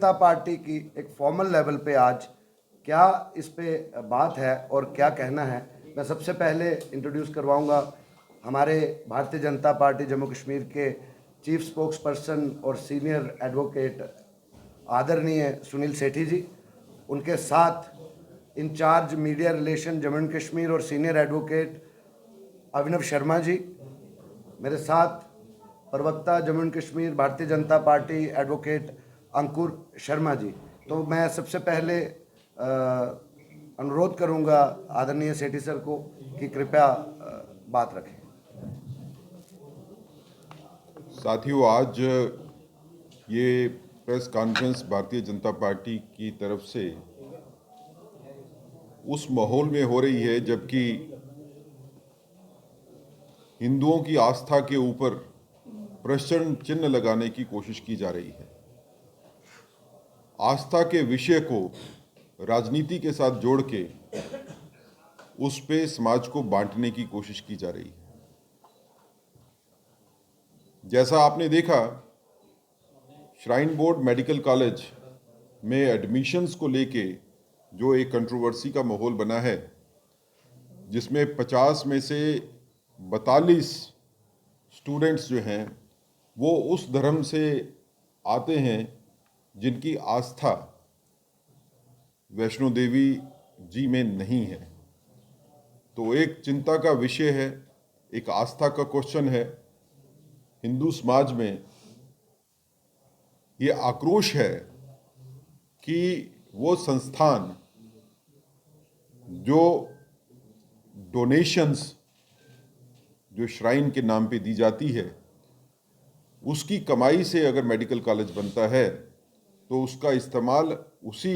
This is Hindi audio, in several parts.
जनता पार्टी की एक फॉर्मल लेवल पे आज क्या इस पे बात है और क्या कहना है, मैं सबसे पहले इंट्रोड्यूस करवाऊंगा हमारे भारतीय जनता पार्टी जम्मू कश्मीर के चीफ स्पोक्स पर्सन और सीनियर एडवोकेट आदरणीय सुनील सेठी जी, उनके साथ incharge media relation Jammu and Kashmir और सीनियर एडवोकेट अभिनव शर्मा जी, मेरे साथ प्रवक्ता Jammu and Kashmir Bharatiya Janata party advocate Ankur Sharma ji. तो मैं सबसे पहले अनुरोध करूंगा आदरणीय सेठी सर को कि कृपया बात रखें। साथियों, आज ये प्रेस कॉन्फ्रेंस भारतीय जनता पार्टी की तरफ से उस माहौल में हो रही है जबकि हिंदुओं की आस्था के ऊपर प्रश्न चिन्ह लगाने की कोशिश की जा रही है। आस्था के विषय को राजनीति के साथ जोड़ के उस पे समाज को बांटने की कोशिश की जा रही है। जैसा आपने देखा, श्राइन बोर्ड मेडिकल कॉलेज में एडमिशन्स को लेके जो एक कंट्रोवर्सी का माहौल बना है, जिसमें 50 में से 42 स्टूडेंट्स जो हैं वो उस धर्म से आते हैं जिनकी आस्था वैष्णो देवी जी में नहीं है। तो एक चिंता का विषय है, एक आस्था का क्वेश्चन है। हिंदू समाज में ये आक्रोश है कि वो संस्थान जो डोनेशंस जो श्राइन के नाम पे दी जाती है, उसकी कमाई से अगर मेडिकल कॉलेज बनता है तो उसका इस्तेमाल उसी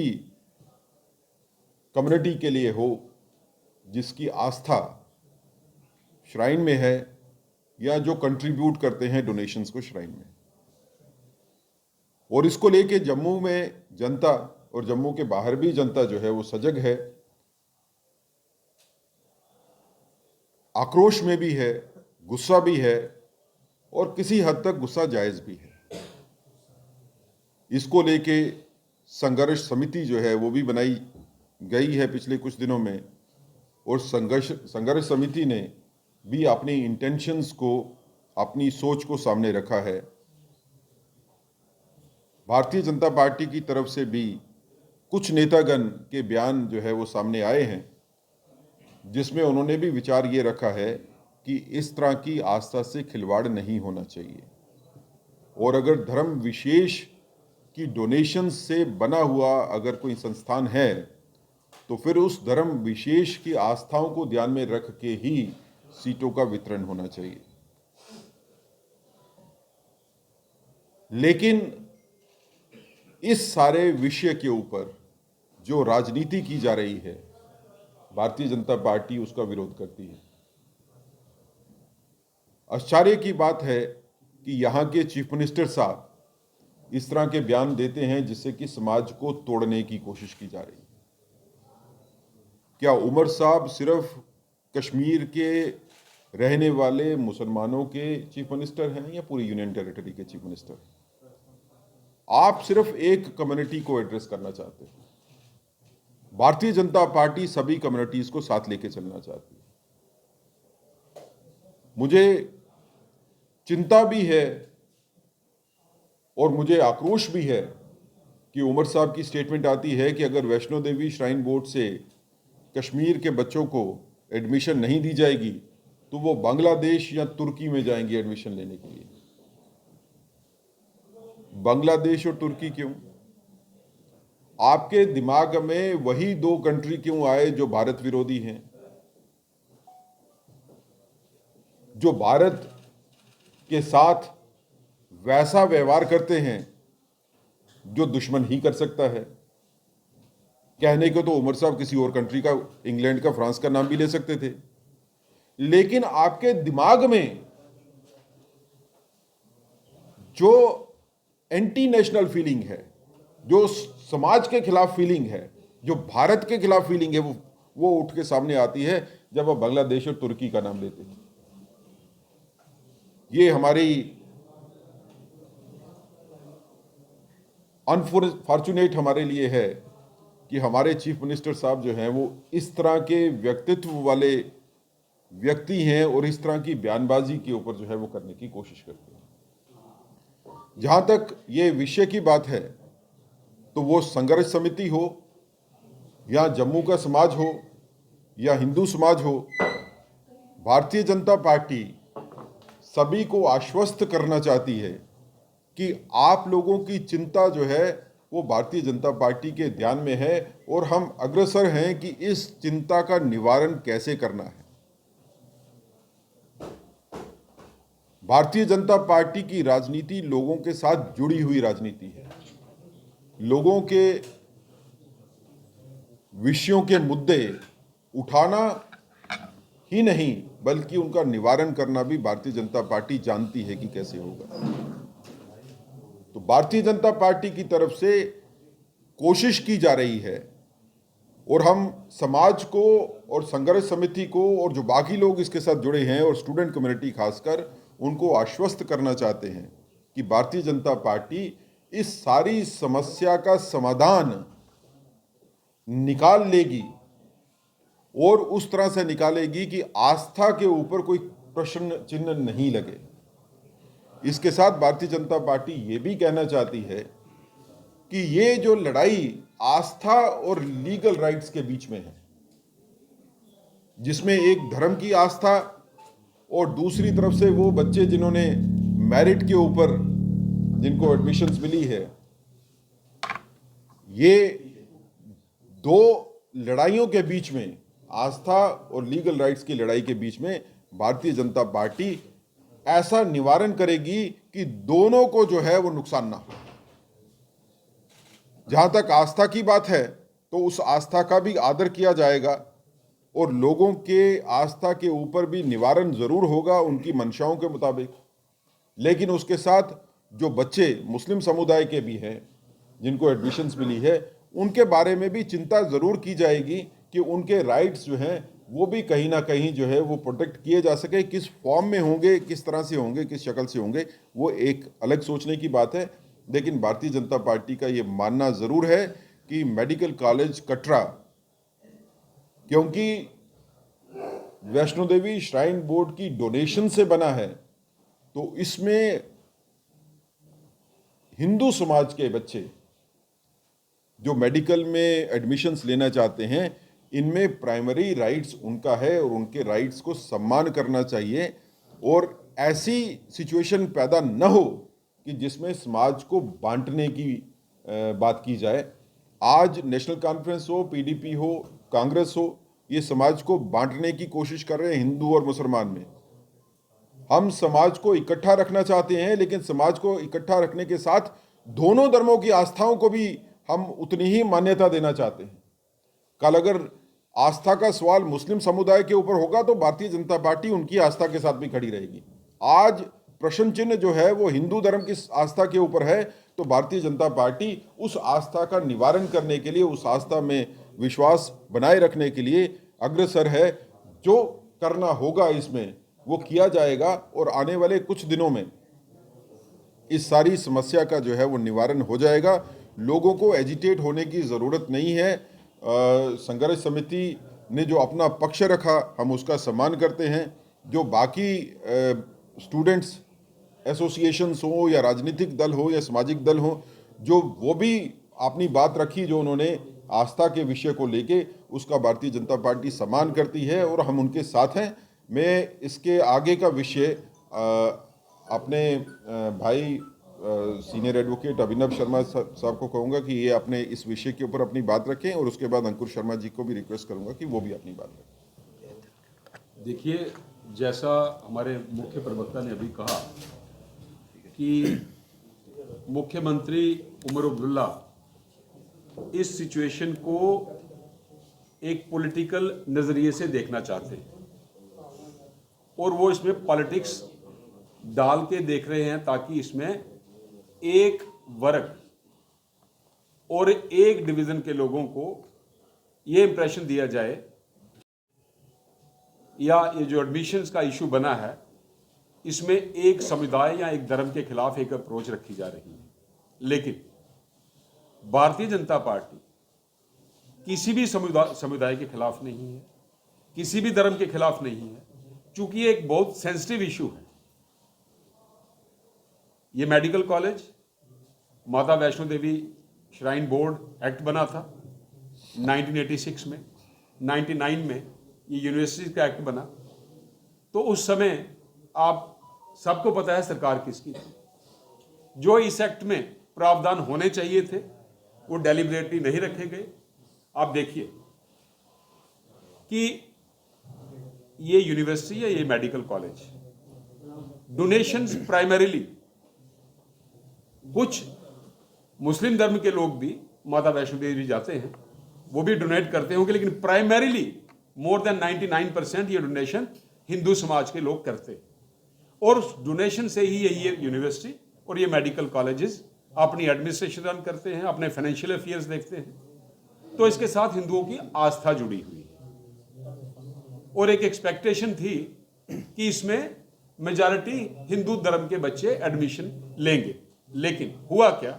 कम्युनिटी के लिए हो जिसकी आस्था श्राइन में है या जो कंट्रीब्यूट करते हैं डोनेशंस को श्राइन में। और इसको लेके जम्मू में जनता और जम्मू के बाहर भी जनता जो है वो सजग है, आक्रोश में भी है, गुस्सा भी है और किसी हद तक गुस्सा जायज भी है। इसको लेके संघर्ष समिति जो है वो भी बनाई गई है पिछले कुछ दिनों में, और संघर्ष समिति ने भी अपनी इंटेंशंस को, अपनी सोच को सामने रखा है। भारतीय जनता पार्टी की तरफ से भी कुछ नेतागण के बयान जो है वो सामने आए हैं, जिसमें उन्होंने भी विचार ये रखा है कि इस तरह की आस्था से खिलवाड़ नहीं होना चाहिए, और अगर धर्म विशेष की डोनेशन से बना हुआ अगर कोई संस्थान है तो फिर उस धर्म विशेष की आस्थाओं को ध्यान में रख के ही सीटों का वितरण होना चाहिए। लेकिन इस सारे विषय के ऊपर जो राजनीति की जा रही है, भारतीय जनता पार्टी उसका विरोध करती है। आश्चर्य की बात है कि यहाँ के चीफ मिनिस्टर साहब इस तरह के बयान देते हैं जिससे कि समाज को तोड़ने की कोशिश की जा रही है। क्या उमर साहब सिर्फ कश्मीर के रहने वाले मुसलमानों के चीफ मिनिस्टर हैं या पूरी यूनियन टेरिटरी के चीफ मिनिस्टर? आप सिर्फ एक कम्युनिटी को एड्रेस करना चाहते हैं। भारतीय जनता पार्टी सभी कम्युनिटीज को साथ लेके चलना चाहती है। मुझे चिंता भी है और मुझे आक्रोश भी है कि उमर साहब की स्टेटमेंट आती है कि अगर वैष्णो देवी श्राइन बोर्ड से कश्मीर के बच्चों को एडमिशन नहीं दी जाएगी तो वो बांग्लादेश या तुर्की में जाएंगे एडमिशन लेने के लिए। बांग्लादेश और तुर्की क्यों? आपके दिमाग में वही दो कंट्री क्यों आए जो भारत विरोधी हैं, जो भारत के साथ वैसा व्यवहार करते हैं जो दुश्मन ही कर सकता है? कहने को तो उमर साहब किसी और कंट्री का, इंग्लैंड का, फ्रांस का नाम भी ले सकते थे, लेकिन आपके दिमाग में जो एंटी नेशनल फीलिंग है, जो समाज के खिलाफ फीलिंग है, जो भारत के खिलाफ फीलिंग है, वो उठ के सामने आती है जब आप बांग्लादेश और तुर्की का नाम लेते हैं। ये हमारी अनफॉर्चुनेट हमारे लिए है कि हमारे चीफ मिनिस्टर साहब जो हैं वो इस तरह के व्यक्तित्व वाले व्यक्ति हैं और इस तरह की बयानबाजी के ऊपर जो है वो करने की कोशिश करते हैं। जहां तक ये विषय की बात है तो वो संघर्ष समिति हो या जम्मू का समाज हो या हिंदू समाज हो, भारतीय जनता पार्टी सभी को आश्वस्त करना चाहती है कि आप लोगों की चिंता जो है वो भारतीय जनता पार्टी के ध्यान में है और हम अग्रसर हैं कि इस चिंता का निवारण कैसे करना है। भारतीय जनता पार्टी की राजनीति लोगों के साथ जुड़ी हुई राजनीति है। लोगों के विषयों के मुद्दे उठाना ही नहीं बल्कि उनका निवारण करना भी भारतीय जनता पार्टी जानती है कि कैसे होगा। तो भारतीय जनता पार्टी की तरफ से कोशिश की जा रही है और हम समाज को और संघर्ष समिति को और जो बाकी लोग इसके साथ जुड़े हैं और स्टूडेंट कम्युनिटी खासकर, उनको आश्वस्त करना चाहते हैं कि भारतीय जनता पार्टी इस सारी समस्या का समाधान निकाल लेगी और उस तरह से निकालेगी कि आस्था के ऊपर कोई प्रश्न चिन्ह नहीं लगे। इसके साथ भारतीय जनता पार्टी ये भी कहना चाहती है कि ये जो लड़ाई आस्था और लीगल राइट्स के बीच में है, जिसमें एक धर्म की आस्था और दूसरी तरफ से वो बच्चे जिन्होंने मेरिट के ऊपर जिनको एडमिशन्स मिली है, ये दो लड़ाइयों के बीच में, आस्था और लीगल राइट्स की लड़ाई के बीच में भारतीय जनता पार्टी ऐसा निवारण करेगी कि दोनों को जो है वो नुकसान ना हो। जहां तक आस्था की बात है तो उस आस्था का भी आदर किया जाएगा और लोगों के आस्था के ऊपर भी निवारण जरूर होगा उनकी मंशाओं के मुताबिक। लेकिन उसके साथ जो बच्चे मुस्लिम समुदाय के भी हैं जिनको एडमिशन्स मिली है, उनके बारे में भी चिंता जरूर की जाएगी कि उनके राइट्स जो हैं वो भी कहीं ना कहीं जो है वो प्रोटेक्ट किए जा सके। किस फॉर्म में होंगे, किस तरह से होंगे, किस शक्ल से होंगे, वो एक अलग सोचने की बात है। लेकिन भारतीय जनता पार्टी का ये मानना जरूर है कि मेडिकल कॉलेज कटरा, क्योंकि वैष्णो देवी श्राइन बोर्ड की डोनेशन से बना है, तो इसमें हिंदू समाज के बच्चे जो मेडिकल में एडमिशन्स लेना चाहते हैं, इनमें प्राइमरी राइट्स उनका है और उनके राइट्स को सम्मान करना चाहिए और ऐसी सिचुएशन पैदा न हो कि जिसमें समाज को बांटने की बात की जाए। आज नेशनल कॉन्फ्रेंस हो, पीडीपी हो, कांग्रेस हो, ये समाज को बांटने की कोशिश कर रहे हैं हिंदू और मुसलमान में। हम समाज को इकट्ठा रखना चाहते हैं, लेकिन समाज को इकट्ठा रखने के साथ दोनों धर्मों की आस्थाओं को भी हम उतनी ही मान्यता देना चाहते हैं। कल अगर आस्था का सवाल मुस्लिम समुदाय के ऊपर होगा तो भारतीय जनता पार्टी उनकी आस्था के साथ भी खड़ी रहेगी। आज प्रश्न चिन्ह जो है वो हिंदू धर्म की आस्था के ऊपर है, तो भारतीय जनता पार्टी उस आस्था का निवारण करने के लिए, उस आस्था में विश्वास बनाए रखने के लिए अग्रसर है। जो करना होगा इसमें वो किया जाएगा और आने वाले कुछ दिनों में इस सारी समस्या का जो है वो निवारण हो जाएगा। लोगों को एजिटेट होने की ज़रूरत नहीं है। संघर्ष समिति ने जो अपना पक्ष रखा हम उसका सम्मान करते हैं। जो बाकी स्टूडेंट्स एसोसिएशंस हो या राजनीतिक दल हो या सामाजिक दल हो, जो वो भी अपनी बात रखी जो उन्होंने आस्था के विषय को लेके, उसका भारतीय जनता पार्टी सम्मान करती है और हम उनके साथ हैं। मैं इसके आगे का विषय अपने भाई सीनियर एडवोकेट अभिनव शर्मा साहब को कहूँगा कि ये अपने इस विषय के ऊपर अपनी बात रखें और उसके बाद अंकुर शर्मा जी को भी रिक्वेस्ट करूँगा कि वो भी अपनी बात रखें। देखिए, जैसा हमारे मुख्य प्रवक्ता ने अभी कहा कि मुख्यमंत्री उमर अब्दुल्ला इस सिचुएशन को एक पॉलिटिकल नज़रिए से देखना चाहते हैं और वो इसमें पॉलिटिक्स डाल के देख रहे हैं ताकि इसमें एक वर्ग और एक डिवीज़न के लोगों को ये इंप्रेशन दिया जाए, या ये जो एडमिशन्स का इशू बना है इसमें एक समुदाय या एक धर्म के खिलाफ एक अप्रोच रखी जा रही है। लेकिन भारतीय जनता पार्टी किसी भी समुदाय के खिलाफ नहीं है, किसी भी धर्म के खिलाफ नहीं है, चूंकि ये एक बहुत सेंसिटिव इशू है। ये मेडिकल कॉलेज माता Vaishno Devi shrine board act बना था 1986 में, 99 में ये यूनिवर्सिटी का एक्ट बना। तो उस समय आप सबको पता है सरकार किसकी थी। जो इस एक्ट में प्रावधान होने चाहिए थे वो डेलिबरेटली नहीं रखे गए। आप देखिए कि ये यूनिवर्सिटी या ये मेडिकल कॉलेज डोनेशंस प्राइमरीली कुछ मुस्लिम धर्म के लोग भी माता वैष्णो देवी जाते हैं, वो भी डोनेट करते होंगे, लेकिन प्राइमरीली मोर देन 99% ये डोनेशन हिंदू समाज के लोग करते हैं। और उस डोनेशन से ही ये यूनिवर्सिटी और ये मेडिकल कॉलेजेस अपनी एडमिनिस्ट्रेशन रन करते हैं, अपने फाइनेंशियल अफेयर्स देखते हैं। तो इसके साथ हिंदुओं की आस्था जुड़ी हुई है और एक एक्सपेक्टेशन थी कि इसमें मेजॉरिटी हिंदू धर्म के बच्चे एडमिशन लेंगे। लेकिन हुआ क्या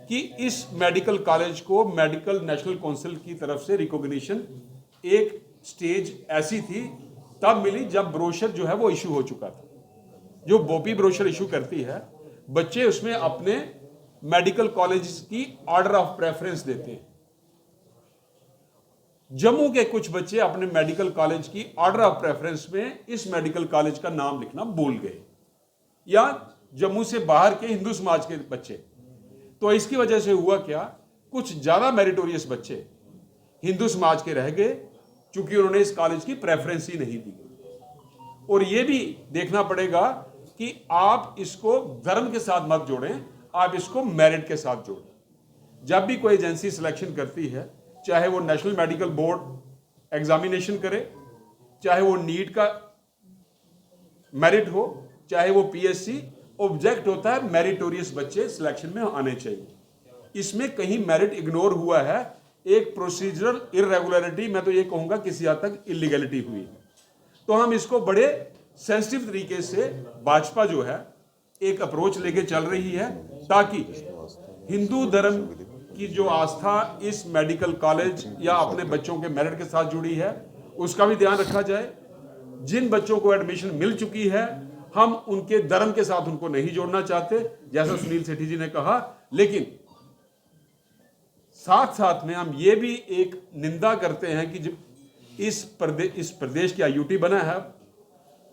कि इस मेडिकल कॉलेज को मेडिकल नेशनल काउंसिल की तरफ से रिकॉग्निशन एक स्टेज ऐसी थी तब मिली जब ब्रोशर जो है वो इशू हो चुका था। जो बोपी ब्रोशर इशू करती है, बच्चे उसमें अपने मेडिकल कॉलेज की ऑर्डर ऑफ प्रेफरेंस देते हैं। जम्मू के कुछ बच्चे अपने मेडिकल कॉलेज की ऑर्डर ऑफ प्रेफरेंस में इस मेडिकल कॉलेज का नाम लिखना भूल गए, या जम्मू से बाहर के हिंदू समाज के बच्चे। तो इसकी वजह से हुआ क्या, कुछ ज्यादा मेरिटोरियस बच्चे हिंदू समाज के रह गए क्योंकि उन्होंने इस कॉलेज की प्रेफरेंस ही नहीं दी। और यह भी देखना पड़ेगा कि आप इसको धर्म के साथ मत जोड़ें, आप इसको मेरिट के साथ जोड़ें। जब भी कोई एजेंसी सिलेक्शन करती है, चाहे वो नेशनल मेडिकल बोर्ड एग्जामिनेशन करे, चाहे वो नीट का मेरिट हो, चाहे वो पीएससी, ऑब्जेक्ट होता है मेरिटोरियस बच्चे सिलेक्शन में आने चाहिए। इसमें कहीं मेरिट इग्नोर हुआ है, एक प्रोसीजरल इरेगुलरिटी, मैं तो ये कहूंगा किसी हद तक इलीगलिटी हुई है। तो हम इसको बड़े सेंसिटिव तरीके से भाजपा जो है एक अप्रोच लेके चल रही है ताकि हिंदू धर्म की जो आस्था इस मेडिकल कॉलेज या अपने बच्चों के मेरिट के साथ जुड़ी है उसका भी ध्यान रखा जाए। जिन बच्चों को एडमिशन मिल चुकी है, हम उनके धर्म के साथ उनको नहीं जोड़ना चाहते, जैसा सुनील सेठी जी ने कहा, लेकिन साथ साथ में हम ये भी एक निंदा करते हैं कि इस प्रदेश की यूटी बना है,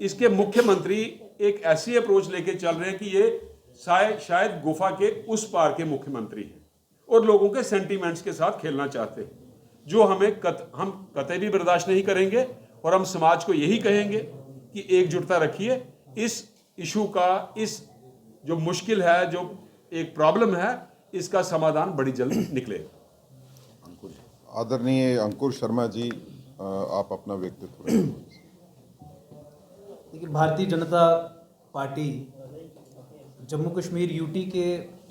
इसके मुख्यमंत्री एक ऐसी अप्रोच लेके चल रहे हैं कि ये शायद गुफा के उस पार के मुख्यमंत्री हैं और लोगों के सेंटीमेंट्स के साथ खेलना चाहते हैं, जो हम कतई भी बर्दाश्त नहीं करेंगे। और हम समाज को यही कहेंगे कि एकजुटता रखिए, इस इशू का, इस जो मुश्किल है, जो एक प्रॉब्लम है, इसका समाधान बड़ी जल्द निकलेगा। आदरणीय अंकुर शर्मा जी, आप अपना व्यक्तित्व रखें। देखिए, भारतीय जनता पार्टी जम्मू कश्मीर यूटी के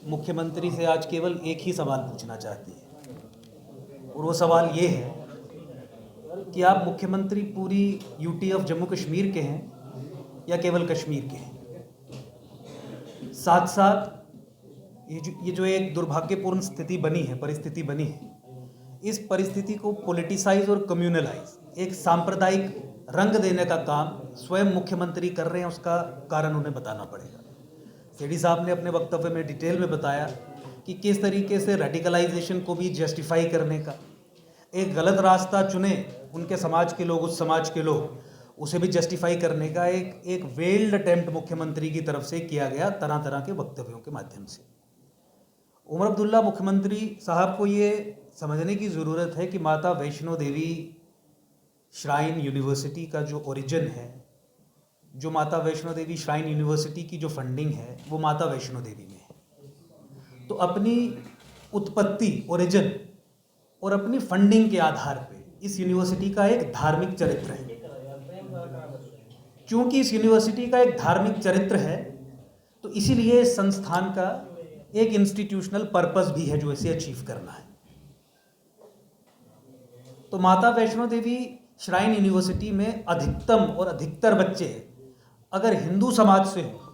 मुख्यमंत्री से आज केवल एक ही सवाल पूछना चाहती है, और वो सवाल ये है कि आप मुख्यमंत्री पूरी यूटी ऑफ जम्मू कश्मीर के हैं या केवल कश्मीर के हैं। साथ साथ ये जो एक दुर्भाग्यपूर्ण स्थिति बनी है, परिस्थिति बनी है, इस परिस्थिति को पॉलिटिसाइज और कम्युनलाइज, एक सांप्रदायिक रंग देने का काम स्वयं मुख्यमंत्री कर रहे हैं। उसका कारण उन्हें बताना पड़ेगा। सेठी साहब ने अपने वक्तव्य में डिटेल में बताया कि किस तरीके से रेडिकलाइजेशन को भी जस्टिफाई करने का, एक गलत रास्ता चुने उनके समाज के लोग, उस समाज के लोग, उसे भी जस्टिफाई करने का एक वेल्ड अटेम्प्ट मुख्यमंत्री की तरफ से किया गया तरह तरह के वक्तव्यों के माध्यम से। उमर अब्दुल्ला मुख्यमंत्री साहब को ये समझने की ज़रूरत है कि माता वैष्णो देवी श्राइन यूनिवर्सिटी का जो ओरिजिन है, जो माता वैष्णो देवी श्राइन यूनिवर्सिटी की जो फंडिंग है, वो माता वैष्णो देवी में है। तो अपनी उत्पत्ति, ओरिजिन और अपनी फंडिंग के आधार पे इस यूनिवर्सिटी का एक धार्मिक चरित्र है। क्योंकि इस यूनिवर्सिटी का एक धार्मिक चरित्र है, तो इसीलिए इस संस्थान का एक इंस्टीट्यूशनल पर्पस भी है जो इसे अचीव करना है। तो माता वैष्णो देवी श्राइन यूनिवर्सिटी में अधिकतम और अधिकतर बच्चे अगर हिंदू समाज से हो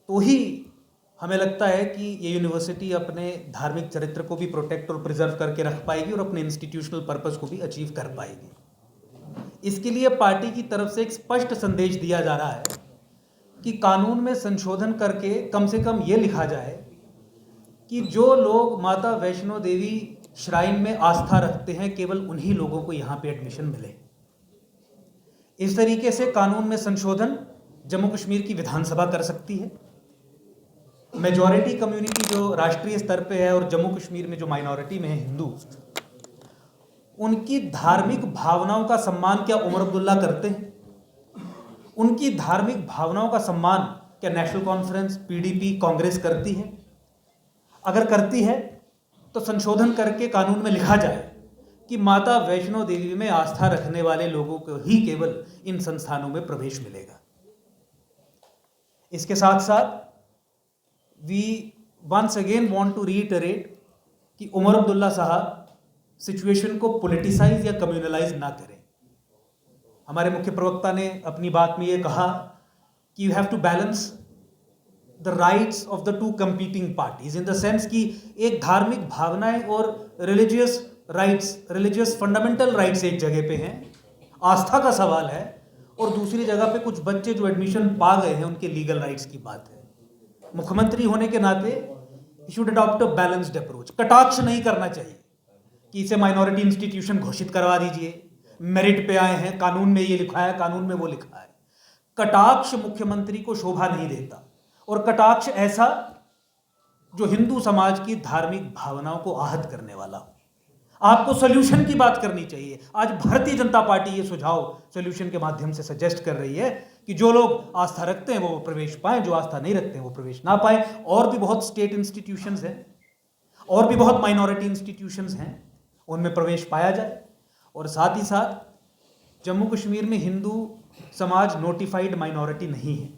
तो ही हमें लगता है कि ये यूनिवर्सिटी अपने धार्मिक चरित्र को भी प्रोटेक्ट और प्रिजर्व करके रख पाएगी और अपने इंस्टीट्यूशनल पर्पस को भी अचीव कर पाएगी। इसके लिए पार्टी की तरफ से एक स्पष्ट संदेश दिया जा रहा है कि कानून में संशोधन करके कम से कम ये लिखा जाए कि जो लोग माता वैष्णो देवी श्राइन में आस्था रखते हैं केवल उन्हीं लोगों को यहाँ पे एडमिशन मिले। इस तरीके से कानून में संशोधन जम्मू कश्मीर की विधानसभा कर सकती है। मेजॉरिटी कम्युनिटी जो राष्ट्रीय स्तर पे है और जम्मू कश्मीर में जो माइनॉरिटी में है हिंदू, उनकी धार्मिक भावनाओं का सम्मान क्या उमर अब्दुल्ला करते हैं? उनकी धार्मिक भावनाओं का सम्मान क्या नेशनल कॉन्फ्रेंस, पीडीपी, कांग्रेस करती है? अगर करती है तो संशोधन करके कानून में लिखा जाए कि माता वैष्णो देवी में आस्था रखने वाले लोगों को ही केवल इन संस्थानों में प्रवेश मिलेगा। इसके साथ साथ we once again want to reiterate कि उमर अब्दुल्ला साहब सिचुएशन को पॉलिटिसाइज या कम्युनलाइज ना करें। हमारे मुख्य प्रवक्ता ने अपनी बात में ये कहा कि you have to balance the rights of the two competing parties in the sense कि एक धार्मिक भावनाएं और religious rights, religious fundamental rights एक जगह पे हैं, आस्था का सवाल है, और दूसरी जगह पे कुछ बच्चे जो एडमिशन पा गए हैं उनके लीगल राइट्स की बात है। मुख्यमंत्री होने के नाते he should adopt a balanced approach. कटाक्ष नहीं करना चाहिए कि इसे माइनॉरिटी इंस्टीट्यूशन घोषित करवा दीजिए, मेरिट पे आए हैं, कानून में ये लिखा है, कानून में वो लिखा है। कटाक्ष मुख्यमंत्री को शोभा नहीं देता, और कटाक्ष ऐसा जो हिंदू समाज की धार्मिक भावनाओं को आहत करने वाला हो। आपको सोल्यूशन की बात करनी चाहिए। आज भारतीय जनता पार्टी ये सुझाव सोल्यूशन के माध्यम से सजेस्ट कर रही है कि जो लोग आस्था रखते हैं वो प्रवेश पाएं, जो आस्था नहीं रखते हैं वो प्रवेश ना पाएं। और भी बहुत स्टेट इंस्टीट्यूशंस हैं और भी बहुत माइनॉरिटी इंस्टीट्यूशंस हैं, उनमें प्रवेश पाया जाए। और साथ ही साथ जम्मू कश्मीर में हिंदू समाज नोटिफाइड माइनॉरिटी नहीं है,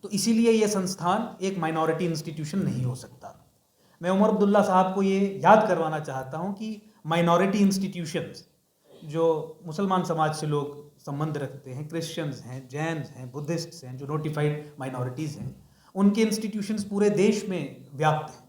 तो इसीलिए ये संस्थान एक माइनॉरिटी इंस्टीट्यूशन नहीं हो सकता। मैं उमर अब्दुल्ला साहब को ये याद करवाना चाहता हूँ कि माइनॉरिटी इंस्टीट्यूशंस जो मुसलमान समाज से लोग संबंध रखते हैं, क्रिश्चियंस हैं, जैन्स हैं, बुद्धिस्ट्स हैं, जो नोटिफाइड माइनॉरिटीज़ हैं, उनके इंस्टीट्यूशंस पूरे देश में व्याप्त हैं।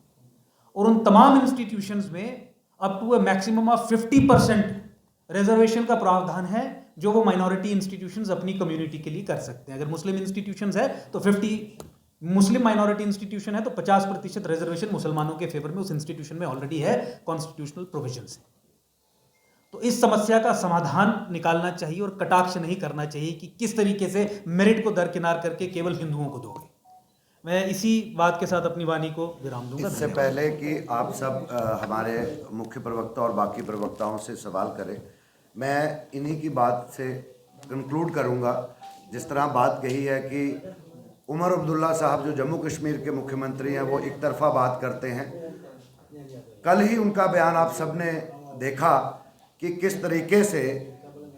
और उन तमाम इंस्टीट्यूशंस में up to a maximum of 50% reservation का प्रावधान है जो वो माइनॉरिटी इंस्टीट्यूशंस अपनी कम्युनिटी के लिए कर सकते हैं। अगर मुस्लिम इंस्टीट्यूशंस है तो 50, मुस्लिम माइनॉरिटी इंस्टीट्यूशन है तो 50% रिजर्वेशन मुसलमानों के फेवर में उस इंस्टीट्यूशन में ऑलरेडी है, कॉन्स्टिट्यूशनल प्रोविजंस है। तो इस समस्या का समाधान निकालना चाहिए और कटाक्ष नहीं करना चाहिए कि किस तरीके से मेरिट को दरकिनार करके केवल हिंदुओं को दोगे। मैं इसी बात के साथ अपनी वाणी को विराम दूंगा। इससे पहले कि आप सब हमारे मुख्य प्रवक्ता और बाकी प्रवक्ताओं से सवाल करें, मैं इन्हीं की बात से कंक्लूड करूंगा। जिस तरह बात कही है कि उमर अब्दुल्ला साहब जो जम्मू कश्मीर के मुख्यमंत्री हैं वो एक तरफा बात करते हैं। कल ही उनका बयान आप सब ने देखा कि किस तरीके से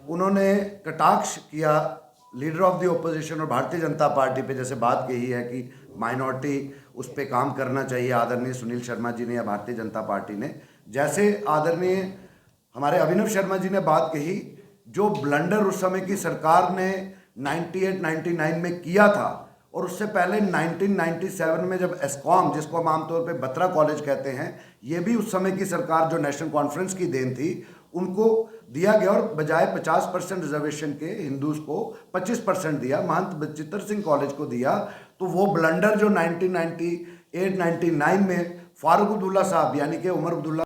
उन्होंने कटाक्ष किया लीडर ऑफ द ओपोजिशन और भारतीय जनता पार्टी पे। जैसे बात कही है कि माइनॉरिटी उस पर काम करना चाहिए आदरणीय सुनील शर्मा जी ने या भारतीय जनता पार्टी ने, जैसे आदरणीय हमारे अभिनव शर्मा जी ने बात कही, जो ब्लंडर उस समय की सरकार ने 98-99 में किया था और उससे पहले 1997 में जब एस्कॉम, जिसको हम आमतौर पे बत्रा कॉलेज कहते हैं, ये भी उस समय की सरकार जो नेशनल कॉन्फ्रेंस की देन थी, उनको दिया गया और बजाय 50% रिजर्वेशन के हिंदूज को 25% दिया, महंत बचित्तर सिंह कॉलेज को दिया। तो वो ब्लंडर जो 1998-99 में फारूक अब्दुल्ला साहब यानी कि उमर अब्दुल्ला